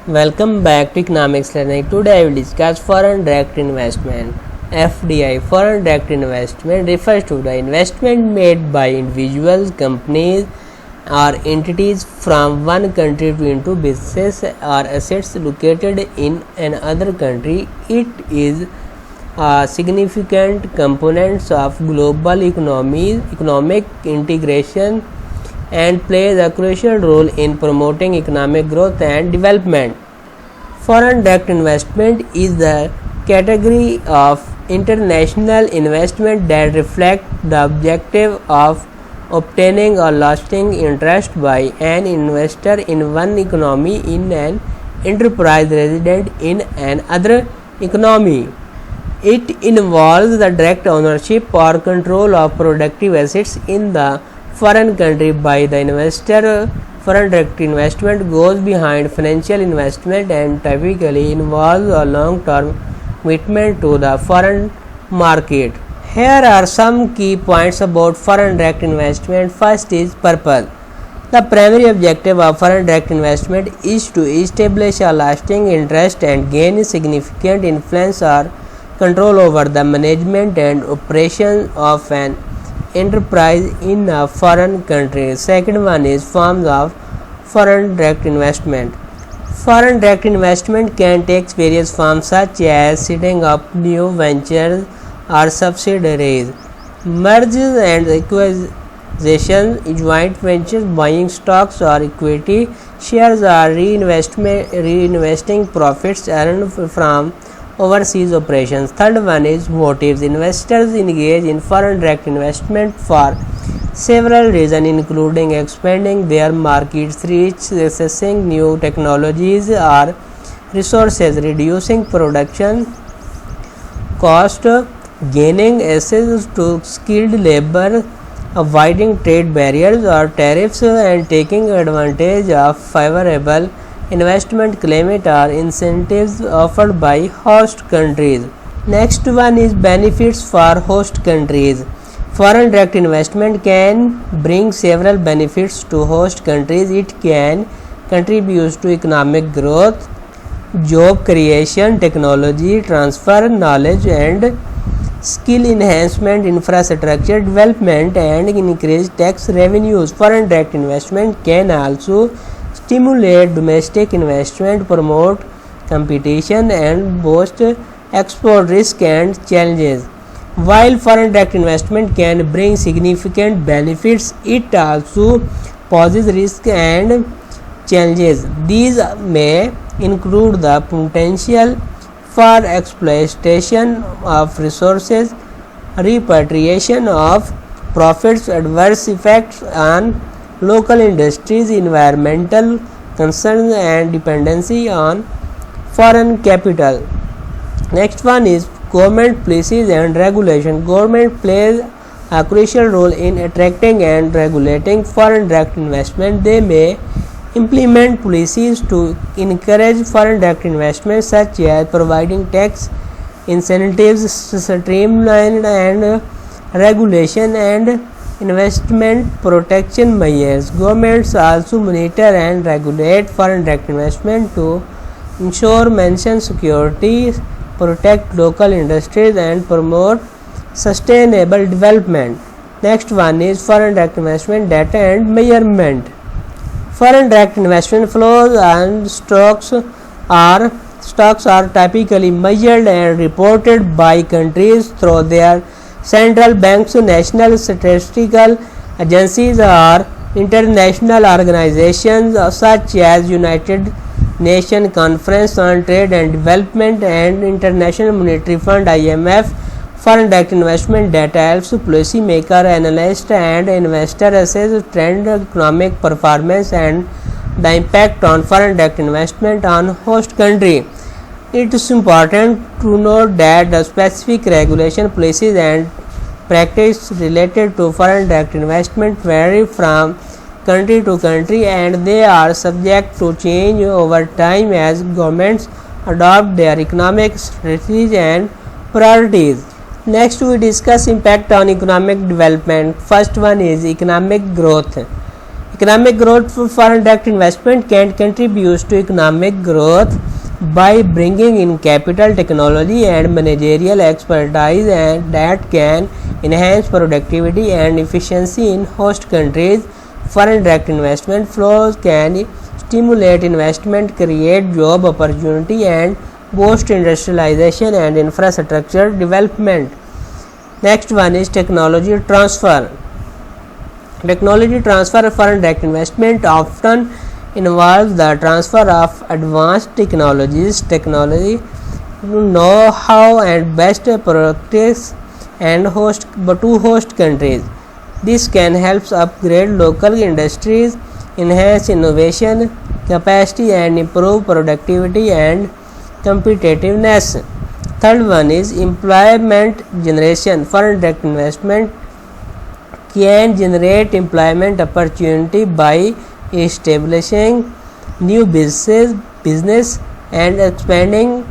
Welcome back to Economics Learning. Today I will discuss foreign direct investment. FDI, foreign direct investment, refers to the investment made by individuals, companies, or entities from one country to into businesses or assets located in another country. It is a significant component of global economic integration and plays a crucial role in promoting economic growth and development. Foreign direct investment is the category of international investment that reflects the objective of obtaining a lasting interest by an investor in one economy in an enterprise resident in another economy. It involves the direct ownership or control of productive assets in the foreign country by the investor. Foreign direct investment goes behind financial investment and typically involves a long-term commitment to the foreign market. Here are some key points about foreign direct investment. First is purpose. The primary objective of foreign direct investment is to establish a lasting interest and gain significant influence or control over the management and operation of an enterprise in a foreign country. Second one is forms of foreign direct investment. Foreign direct investment can take various forms such as setting up new ventures or subsidiaries, mergers and acquisitions, joint ventures, buying stocks or equity shares, or reinvesting profits earned from overseas operations. Third one is motives. Investors engage in foreign direct investment for several reasons, including expanding their markets reach, accessing new technologies or resources, reducing production cost, gaining access to skilled labor, avoiding trade barriers or tariffs, and taking advantage of favorable investment climate or incentives offered by host countries. Next one is benefits for host countries. Foreign direct investment can bring several benefits to host countries. It can contribute to economic growth, job creation, technology transfer, knowledge and skill enhancement, infrastructure development, and increased tax revenues. Foreign direct investment can also stimulate domestic investment, promote competition, and boost export risk and challenges. While foreign direct investment can bring significant benefits, it also poses risks and challenges. These may include the potential for exploitation of resources, repatriation of profits, adverse effects on local industries, environmental concerns, and dependency on foreign capital. Next one is government policies and regulation. Government plays a crucial role in attracting and regulating foreign direct investment. They may implement policies to encourage foreign direct investment, such as providing tax incentives, streamline and regulation, and investment protection measures. Governments also monitor and regulate foreign direct investment to ensure national security, protect local industries, and promote sustainable development. Next one is foreign direct investment data and measurement. Foreign direct investment flows and stocks are typically measured and reported by countries through their central banks, national statistical agencies, or international organizations such as United Nations Conference on Trade and Development and International Monetary Fund (IMF). Foreign direct investment data helps policymakers, analysts, and investors assess trend, economic performance, and the impact on foreign direct investment on host country. It is important to note that the specific regulation, policies, and practice related to foreign direct investment vary from country to country, and they are subject to change over time as governments adopt their economic strategies and priorities. Next, we discuss impact on economic development. First one is economic growth. Economic growth for foreign direct investment can contribute to economic growth by bringing in capital, technology, and managerial expertise and that can enhance productivity and efficiency in host countries. Foreign direct investment flows can stimulate investment, create job opportunity, and boost industrialization and infrastructure development. Next one is technology transfer. Technology transfer of foreign direct investment often involves the transfer of advanced technologies, know-how, and best practice and to host countries. This can help upgrade local industries, enhance innovation capacity, and improve productivity and competitiveness. Third one is employment generation. Foreign direct investment can generate employment opportunity by establishing new business and expanding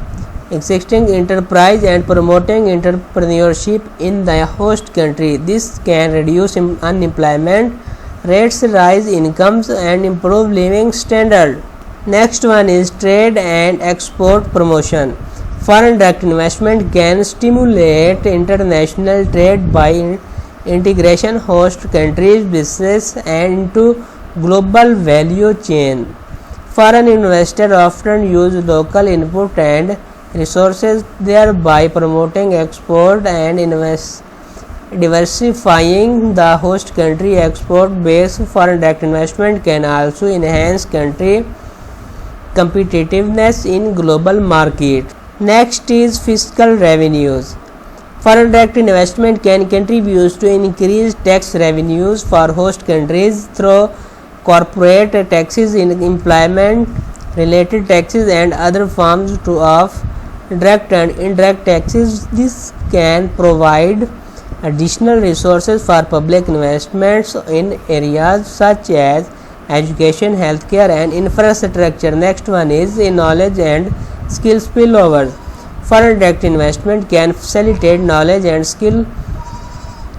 existing enterprise and promoting entrepreneurship in the host country. This can reduce unemployment rates, rise incomes, and improve living standard. Next one is trade and export promotion. Foreign direct investment can stimulate international trade by integration host countries business and into global value chain. Foreign investors often use local input and resources, thereby promoting export and diversifying the host country export base. Foreign direct investment can also enhance country competitiveness in global market. Next is fiscal revenues. Foreign direct investment can contribute to increased tax revenues for host countries through corporate taxes, employment related taxes, and other forms of direct and indirect taxes. This can provide additional resources for public investments in areas such as education, healthcare, and infrastructure. Next one is knowledge and skill spillovers. Foreign direct investment can facilitate knowledge and skill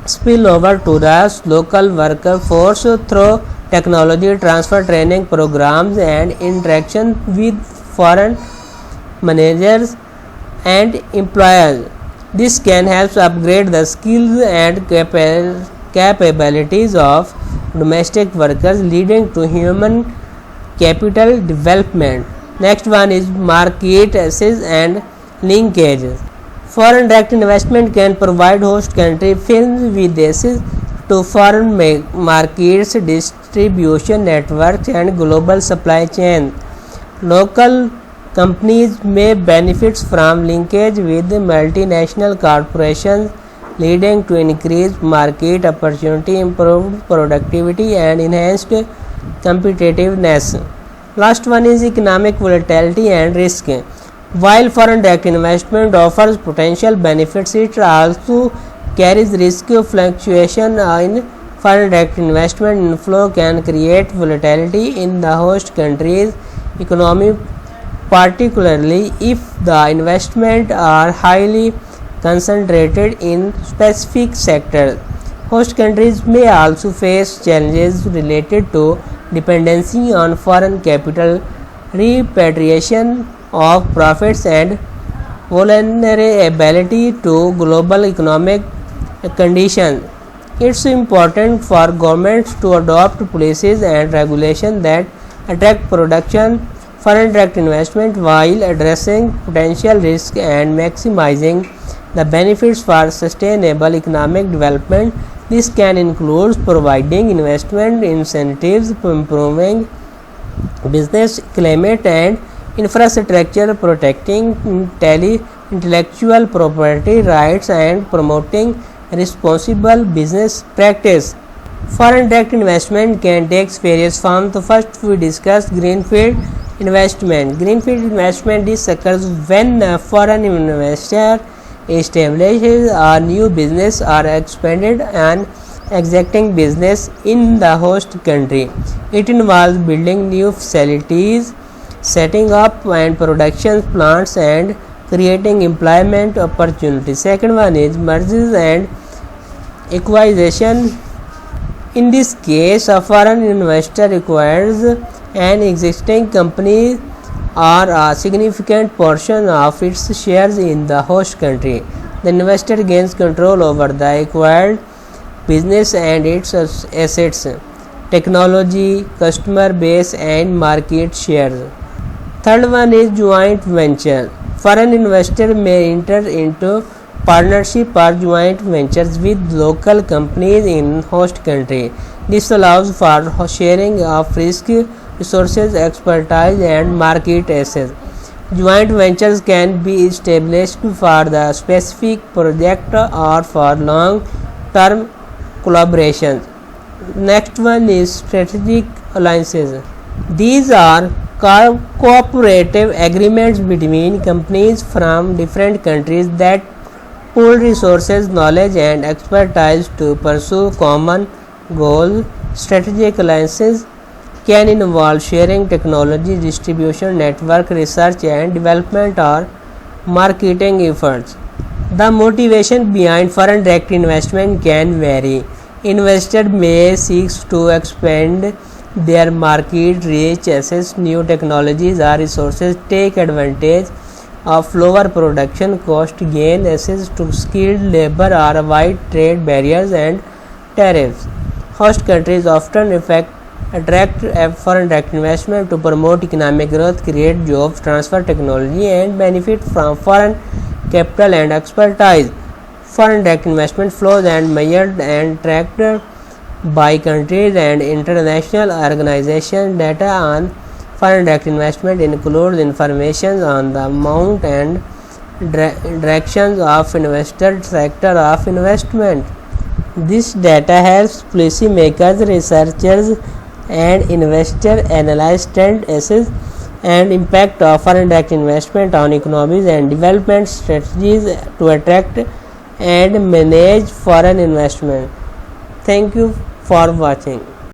spillover to the local workforce through technology transfer, training programs, and interaction with foreign managers and employers. This can help upgrade the skills and capabilities of domestic workers, leading to human capital development. Next one is market access and linkage. Foreign direct investment can provide host country firms with access to foreign markets, distribution networks, and global supply chains. Local companies may benefit from linkage with multinational corporations, leading to increased market opportunity, improved productivity, and enhanced competitiveness. Last one is economic volatility and risk. While foreign direct investment offers potential benefits, it also carries risk. Fluctuation in foreign direct investment inflow can create volatility in the host country's economy, particularly if the investments are highly concentrated in specific sectors. Host countries may also face challenges related to dependency on foreign capital, repatriation of profits, and vulnerability to global economic conditions. It's important for governments to adopt policies and regulations that attract production foreign direct investment while addressing potential risks and maximizing the benefits for sustainable economic development. This can include providing investment incentives, improving business climate and infrastructure, protecting intellectual property rights, and promoting responsible business practice. Foreign direct investment can take various forms. The first we discuss greenfield investment. Greenfield investment occurs when a foreign investor establishes a new business or expanded an existing business in the host country. It involves building new facilities, setting up and production plants, and creating employment opportunities. Second one is mergers and acquisition. In this case, a foreign investor acquires an existing company or a significant portion of its shares in the host country. The investor gains control over the acquired business and its assets, technology, customer base, and market shares. Third one is joint venture. Foreign investor may enter into partnership or joint ventures with local companies in host country. This allows for sharing of risk, resources, expertise, and market access. Joint ventures can be established for the specific project or for long-term collaborations. Next one is strategic alliances. These are cooperative agreements between companies from different countries that pool resources, knowledge, and expertise to pursue common goals. Strategic alliances can involve sharing technology, distribution network, research and development, or marketing efforts. The motivation behind foreign direct investment can vary. Investors may seek to expand their market reach, access new technologies or resources, take advantage of lower production cost, gain access to skilled labor, or avoid trade barriers and tariffs. Host countries often attract foreign direct investment to promote economic growth, create jobs, transfer technology, and benefit from foreign capital and expertise. Foreign direct investment flows are measured and tracked by countries and international organizations. Data on foreign direct investment includes information on the amount and directions of investor sector of investment. This data helps policymakers, researchers, and investors analyze trend, assess, and impact of foreign direct investment on economies and development strategies to attract and manage foreign investment. Thank you for watching.